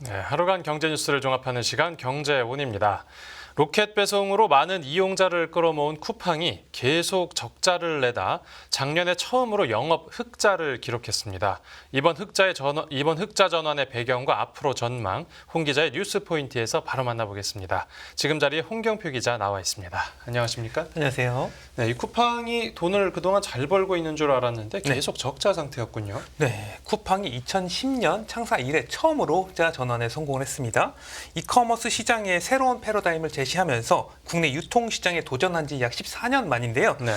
네, 하루간 경제 뉴스를 종합하는 시간 경제온입니다. 로켓 배송으로 많은 이용자를 끌어모은 쿠팡이 계속 적자를 내다 작년에 처음으로 영업 흑자를 기록했습니다. 이번 흑자 전환의 배경과 앞으로 전망, 홍 기자의 뉴스 포인트에서 바로 만나보겠습니다. 지금 자리에 홍경표 기자 나와 있습니다. 안녕하십니까? 안녕하세요. 네, 이 쿠팡이 돈을 그동안 잘 벌고 있는 줄 알았는데 계속 적자 상태였군요. 네, 쿠팡이 2010년 창사 이래 처음으로 흑자 전환에 성공을 했습니다. 이커머스 시장의 새로운 패러다임을 제시하면서 국내 유통 시장에 도전한 지 약 14년 만인데요. 네.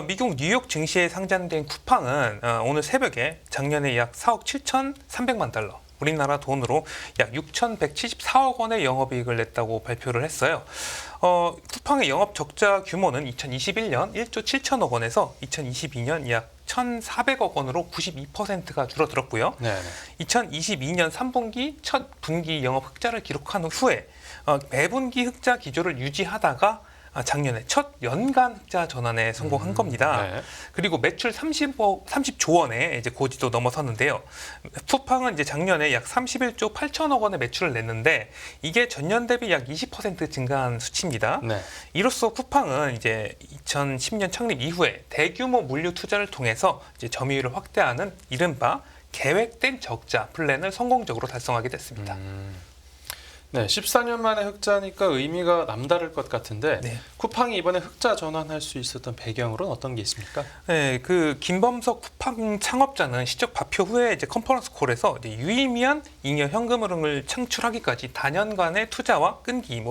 미국 뉴욕 증시에 상장된 쿠팡은 오늘 새벽에 작년에 약 4억 7,300만 달러, 우리나라 돈으로 약 6,174억 원의 영업이익을 냈다고 발표를 했어요. 쿠팡의 영업 적자 규모는 2021년 1조 7천억 원에서 2022년 약 1,400억 원으로 92%가 줄어들었고요. 네. 2022년 3분기 첫 분기 영업 흑자를 기록한 후에 매분기 흑자 기조를 유지하다가 작년에 첫 연간 흑자 전환에 성공한 겁니다. 네. 그리고 매출 30조 원의 이제 고지도 넘어섰는데요. 쿠팡은 이제 작년에 약 31조 8천억 원의 매출을 냈는데 이게 전년 대비 약 20% 증가한 수치입니다. 네. 이로써 쿠팡은 이제 2010년 창립 이후에 대규모 물류 투자를 통해서 이제 점유율을 확대하는 이른바 계획된 적자 플랜을 성공적으로 달성하게 됐습니다. 네, 14년 만에 흑자니까 의미가 남다를 것 같은데 네. 쿠팡이 이번에 흑자 전환할 수 있었던 배경으로는 어떤 게 있습니까? 네, 그 김범석 쿠팡 창업자는 시적 발표 후에 이제 컨퍼런스 콜에서 이제 유의미한 잉여 현금 흐름을 창출하기까지 다년간의 투자와 끈기,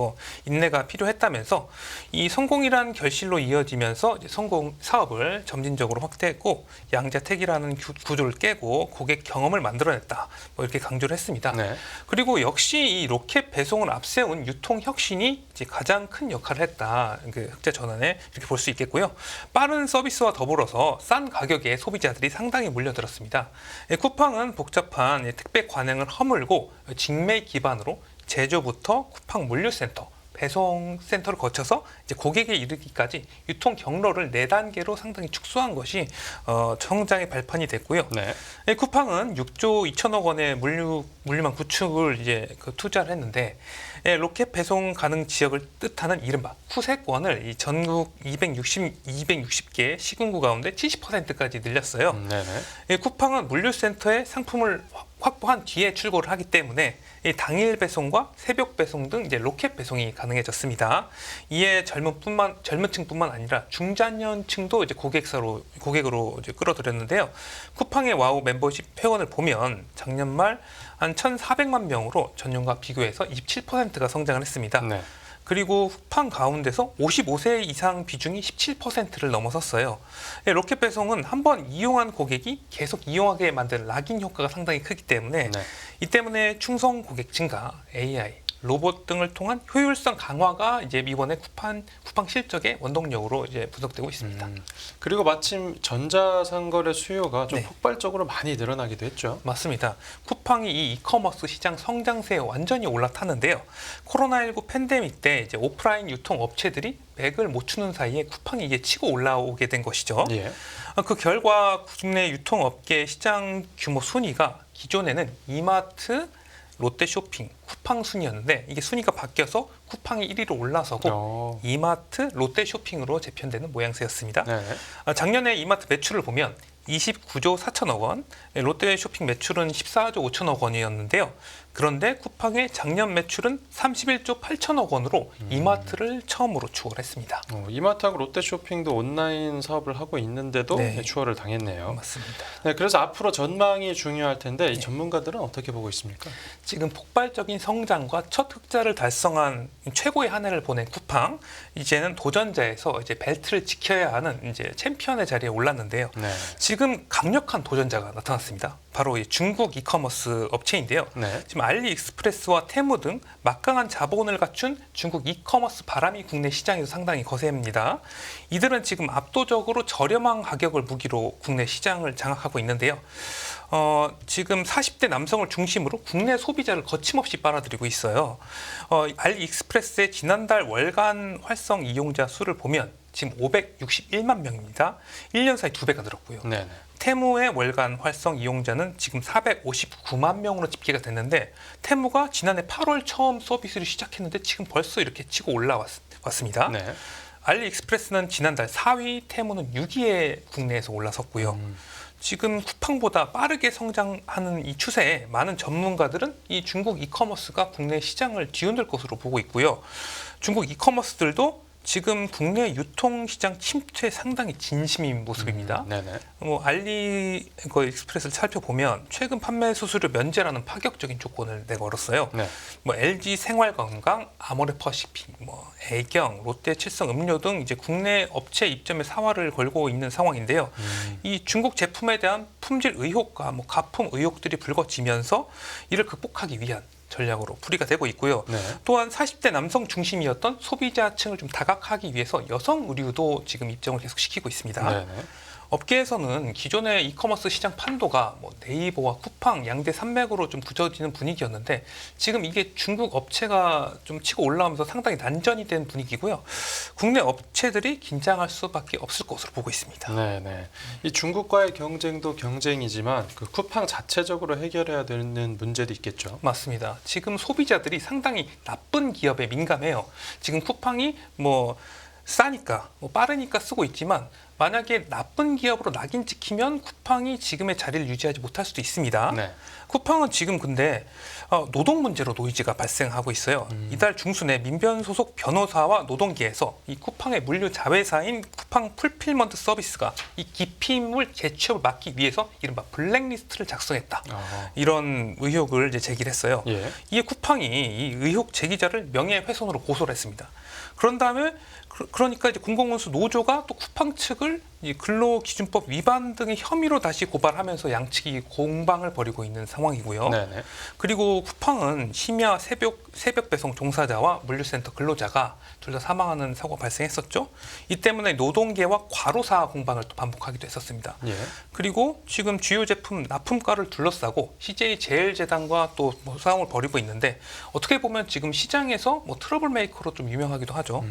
인내가 필요했다면서 이 성공이란 결실로 이어지면서 이제 성공 사업을 점진적으로 확대했고 양자택일하는 구조를 깨고 고객 경험을 만들어냈다. 이렇게 강조를 했습니다. 네. 그리고 역시 이 로켓 배송을 앞세운 유통 혁신이 이제 가장 큰 역할을 했다. 그 흑자 전환에 이렇게 볼 수 있겠고요. 빠른 서비스와 더불어서 싼 가격에 소비자들이 상당히 몰려들었습니다. 쿠팡은 복잡한 택배 관행을 허물고 직매 기반으로 제조부터 쿠팡 물류센터, 배송센터를 거쳐서 이제 고객에 이르기까지 유통 경로를 4단계로 상당히 축소한 것이 성장의 발판이 됐고요. 네. 쿠팡은 6조 2천억 원의 물류망 구축을 이제 투자를 했는데 로켓 배송 가능 지역을 뜻하는 이른바 후세권을 이 전국 260개 시군구 가운데 70%까지 늘렸어요. 네네. 쿠팡은 물류센터에 상품을 확보한 뒤에 출고를 하기 때문에 이 당일 배송과 새벽 배송 등 이제 로켓 배송이 가능해졌습니다. 이에 젊은 층뿐만 아니라 중장년층도 이제 고객으로 이제 끌어들였는데요. 쿠팡의 와우 멤버십 회원을 보면 작년 말 한 1,400만 명으로 전년과 비교해서 27%가 성장을 했습니다. 네. 그리고 쿠팡 가운데서 55세 이상 비중이 17%를 넘어섰어요. 로켓 배송은 한번 이용한 고객이 계속 이용하게 만드는 락인 효과가 상당히 크기 때문에 네. 이 때문에 충성 고객 증가, AI, 로봇 등을 통한 효율성 강화가 이제 이번에 쿠팡 실적의 원동력으로 이제 분석되고 있습니다. 그리고 마침 전자상거래 수요가 좀 네. 폭발적으로 많이 늘어나기도 했죠. 맞습니다. 쿠팡이 이 이커머스 시장 성장세에 완전히 올라탔는데요. 코로나19 팬데믹 때 이제 오프라인 유통 업체들이 맥을 못 추는 사이에 쿠팡이 이게 치고 올라오게 된 것이죠. 예. 그 결과 국내 유통업계 시장 규모 순위가 기존에는 이마트, 롯데쇼핑, 쿠팡 순위였는데 이게 순위가 바뀌어서 쿠팡이 1위로 올라서고 이마트, 롯데쇼핑으로 재편되는 모양새였습니다. 네네. 작년에 이마트 매출을 보면 29조 4천억 원, 롯데쇼핑 매출은 14조 5천억 원이었는데요. 그런데 쿠팡의 작년 매출은 31조 8천억 원으로 이마트를 처음으로 추월했습니다. 이마트하고 롯데쇼핑도 온라인 사업을 하고 있는데도 네. 추월을 당했네요. 맞습니다. 네, 그래서 앞으로 전망이 중요할 텐데 이 전문가들은 어떻게 보고 있습니까? 지금 폭발적인 성장과 첫 흑자를 달성한 최고의 한 해를 보낸 쿠팡, 이제는 도전자에서 이제 벨트를 지켜야 하는 이제 챔피언의 자리에 올랐는데요. 네. 지금 강력한 도전자가 나타났습니다. 바로 이 중국 이커머스 업체인데요. 네. 지금 알리익스프레스와 테무 등 막강한 자본을 갖춘 중국 이커머스 바람이 국내 시장에서 상당히 거셉니다. 이들은 지금 압도적으로 저렴한 가격을 무기로 국내 시장을 장악하고 있는데요. 지금 40대 남성을 중심으로 국내 소비자를 거침없이 빨아들이고 있어요. 알리익스프레스의 지난달 월간 활성 이용자 수를 보면 지금 561만 명입니다. 1년 사이 2배가 늘었고요. 네네. 테무의 월간 활성 이용자는 지금 459만 명으로 집계가 됐는데 테무가 지난해 8월 처음 서비스를 시작했는데 지금 벌써 이렇게 치고 올라왔습니다. 네. 알리익스프레스는 지난달 4위, 테무는 6위에 국내에서 올라섰고요. 지금 쿠팡보다 빠르게 성장하는 이 추세에 많은 전문가들은 이 중국 이커머스가 국내 시장을 뒤흔들 것으로 보고 있고요. 중국 이커머스들도 지금 국내 유통시장 침투에 상당히 진심인 모습입니다. 네네. 알리익스프레스를 살펴보면 최근 판매 수수료 면제라는 파격적인 조건을 내걸었어요. 네. LG 생활건강, 아모레퍼시픽, 애경, 롯데 칠성 음료 등 이제 국내 업체 입점에 사활을 걸고 있는 상황인데요. 이 중국 제품에 대한 품질 의혹과 가품 의혹들이 불거지면서 이를 극복하기 위한 전략으로 풀이가 되고 있고요. 네. 또한 40대 남성 중심이었던 소비자층을 좀 다각하기 위해서 여성 의류도 지금 입점을 계속 시키고 있습니다. 네네. 업계에서는 기존의 이커머스 시장 판도가 네이버와 쿠팡 양대 산맥으로 좀 굳어지는 분위기였는데 지금 이게 중국 업체가 좀 치고 올라오면서 상당히 난전이 된 분위기고요. 국내 업체들이 긴장할 수밖에 없을 것으로 보고 있습니다. 네네. 이 중국과의 경쟁도 경쟁이지만 그 쿠팡 자체적으로 해결해야 되는 문제도 있겠죠. 맞습니다. 지금 소비자들이 상당히 나쁜 기업에 민감해요. 지금 쿠팡이 싸니까 빠르니까 쓰고 있지만 만약에 나쁜 기업으로 낙인 찍히면 쿠팡이 지금의 자리를 유지하지 못할 수도 있습니다. 네. 쿠팡은 지금 근데 노동 문제로 노이즈가 발생하고 있어요. 이달 중순에 민변 소속 변호사와 노동계에서 이 쿠팡의 물류 자회사인 쿠팡 풀필먼트 서비스가 이 기피인물 재취업을 막기 위해서 이른바 블랙리스트를 작성했다. 이런 의혹을 이제 제기를 했어요. 예. 이에 쿠팡이 이 의혹 제기자를 명예훼손으로 고소를 했습니다. 그런 다음에 그러니까 이제 공공운수 노조가 또 쿠팡 측을 이 근로기준법 위반 등의 혐의로 다시 고발하면서 양측이 공방을 벌이고 있는 상황이고요. 네네. 그리고 쿠팡은 심야 새벽 배송 종사자와 물류센터 근로자가 둘 다 사망하는 사고가 발생했었죠. 이 때문에 노동계와 과로사 공방을 또 반복하기도 했었습니다. 예. 그리고 지금 주요 제품 납품가를 둘러싸고 CJ제일제당과 또 싸움을 벌이고 있는데 어떻게 보면 지금 시장에서 트러블 메이커로 좀 유명하기도 하죠.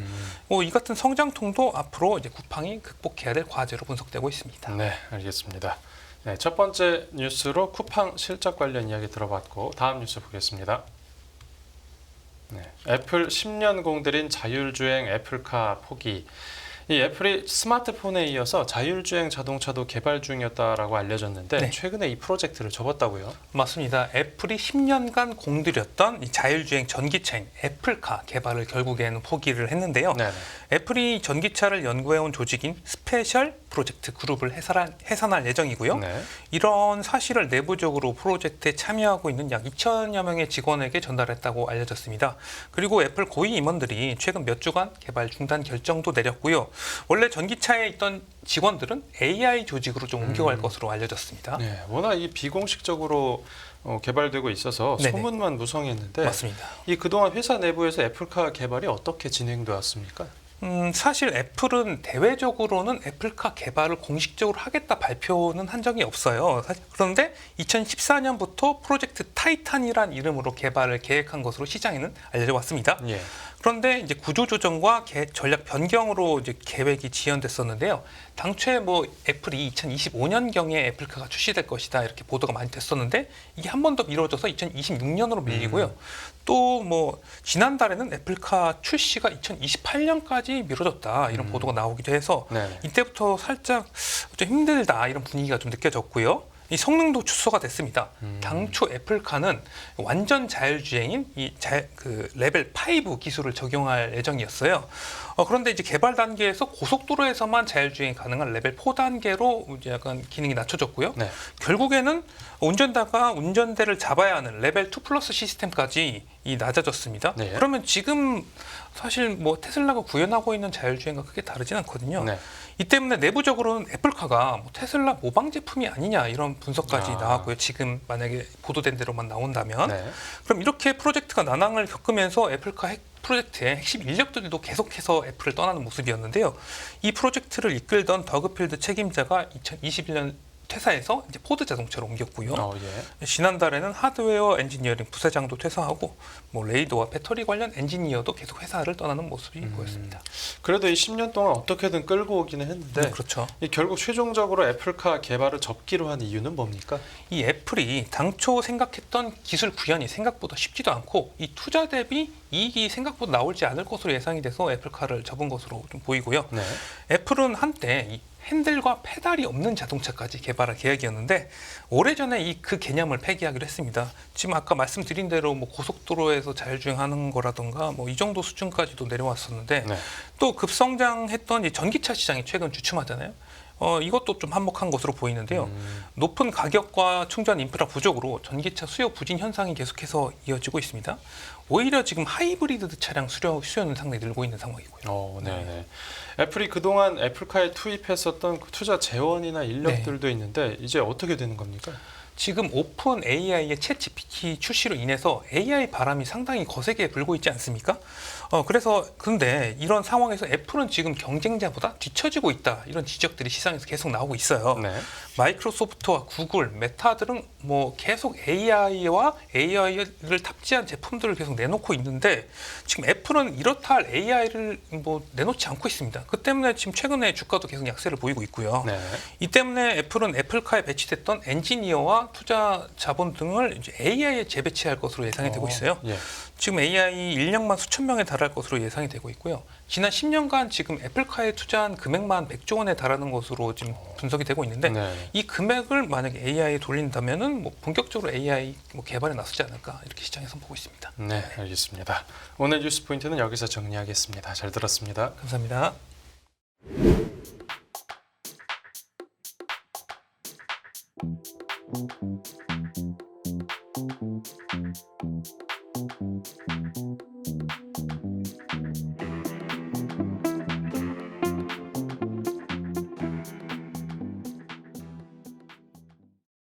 이 같은 성장통도 앞으로 이제 쿠팡이 극복해야 될 과제로 분석되고 있습니다. 네, 알겠습니다. 네, 첫 번째 뉴스로 쿠팡 실적 관련 이야기 들어봤고 다음 뉴스 보겠습니다. 네, 애플 10년 공들인 자율주행 애플카 포기. 이 애플이 스마트폰에 이어서 자율주행 자동차도 개발 중이었다라고 알려졌는데 네. 최근에 이 프로젝트를 접었다고요? 맞습니다. 애플이 10년간 공들였던 이 자율주행 전기차인 애플카 개발을 결국에는 포기를 했는데요. 네. 애플이 전기차를 연구해온 조직인 스페셜 프로젝트 그룹을 해산할 예정이고요. 네. 이런 사실을 내부적으로 프로젝트에 참여하고 있는 약 2천여 명의 직원에게 전달했다고 알려졌습니다. 그리고 애플 고위 임원들이 최근 몇 주간 개발 중단 결정도 내렸고요. 원래 전기차에 있던 직원들은 AI 조직으로 좀 옮겨갈 것으로 알려졌습니다. 네, 워낙 이 비공식적으로 개발되고 있어서 네네. 소문만 무성했는데 맞습니다. 이 그동안 회사 내부에서 애플카 개발이 어떻게 진행되었습니까? 사실 애플은 대외적으로는 애플카 개발을 공식적으로 하겠다 발표는 한 적이 없어요. 그런데 2014년부터 프로젝트 타이탄이란 이름으로 개발을 계획한 것으로 시장에는 알려져 왔습니다. 예. 그런데 이제 구조조정과 전략 변경으로 이제 계획이 지연됐었는데요. 당초에 애플이 2025년경에 애플카가 출시될 것이다 이렇게 보도가 많이 됐었는데 이게 한 번 더 미뤄져서 2026년으로 밀리고요. 또 지난달에는 애플카 출시가 2028년까지 미뤄졌다 이런 보도가 나오기도 해서 네. 이때부터 살짝 좀 힘들다 이런 분위기가 좀 느껴졌고요. 이 성능도 축소가 됐습니다. 당초 애플카는 완전 자율주행인 레벨 5 기술을 적용할 예정이었어요. 그런데 이제 개발 단계에서 고속도로에서만 자율주행이 가능한 레벨 4 단계로 이제 약간 기능이 낮춰졌고요. 네. 결국에는 운전자가 운전대를 잡아야 하는 레벨 2 플러스 시스템까지 낮아졌습니다. 네. 그러면 지금 사실 테슬라가 구현하고 있는 자율주행과 크게 다르진 않거든요. 네. 이 때문에 내부적으로는 애플카가 테슬라 모방 제품이 아니냐 이런 분석까지 나왔고요. 지금 만약에 보도된 대로만 나온다면 네. 그럼 이렇게 프로젝트가 난항을 겪으면서 애플카 프로젝트의 핵심 인력들도 계속해서 애플을 떠나는 모습이었는데요. 이 프로젝트를 이끌던 더그필드 책임자가 2021년 퇴사해서 이제 포드 자동차로 옮겼고요. 예. 지난달에는 하드웨어 엔지니어링 부사장도 퇴사하고 뭐 레이더와 배터리 관련 엔지니어도 계속 회사를 떠나는 모습이 보였습니다. 그래도 이 10년 동안 어떻게든 끌고 오기는 했는데 네, 그렇죠. 이 결국 최종적으로 애플카 개발을 접기로 한 이유는 뭡니까? 이 애플이 당초 생각했던 기술 구현이 생각보다 쉽지도 않고 이 투자 대비 이익이 생각보다 나오지 않을 것으로 예상이 돼서 애플카를 접은 것으로 좀 보이고요. 네. 애플은 한때 이 핸들과 페달이 없는 자동차까지 개발할 계획이었는데 오래전에 그 개념을 폐기하기로 했습니다. 지금 아까 말씀드린 대로 뭐 고속도로에서 자율주행하는 거라던가 뭐 이 정도 수준까지도 내려왔었는데 네. 또 급성장했던 이 전기차 시장이 최근 주춤하잖아요. 이것도 좀 한몫한 것으로 보이는데요. 높은 가격과 충전 인프라 부족으로 전기차 수요 부진 현상이 계속해서 이어지고 있습니다. 오히려 지금 하이브리드 차량 수요는 상당히 늘고 있는 상황이고요. 네. 애플이 그동안 애플카에 투입했었던 그 투자 재원이나 인력들도 있는데 이제 어떻게 되는 겁니까? 지금 오픈 AI의 챗 GPT 출시로 인해서 AI 바람이 상당히 거세게 불고 있지 않습니까? 그래서 근데 이런 상황에서 애플은 지금 경쟁자보다 뒤처지고 있다 이런 지적들이 시장에서 계속 나오고 있어요. 네. 마이크로소프트와 구글, 메타들은 뭐 계속 AI와 AI를 탑재한 제품들을 계속 내놓고 있는데 지금 애플은 이렇다 할 AI를 뭐 내놓지 않고 있습니다. 그 때문에 지금 최근에 주가도 계속 약세를 보이고 있고요. 네. 이 때문에 애플은 애플카에 배치됐던 엔지니어와 투자 자본 등을 이제 AI에 재배치할 것으로 예상이 되고 있어요. 예. 지금 AI 인력만 수천 명에 달할 것으로 예상이 되고 있고요. 지난 10년간 지금 애플카에 투자한 금액만 100조 원에 달하는 것으로 지금 분석이 되고 있는데 네. 이 금액을 만약에 AI에 돌린다면은 뭐 본격적으로 AI 뭐 개발에 나서지 않을까 이렇게 시장에서 보고 있습니다. 네, 알겠습니다. 오늘 뉴스 포인트는 여기서 정리하겠습니다. 잘 들었습니다. 감사합니다.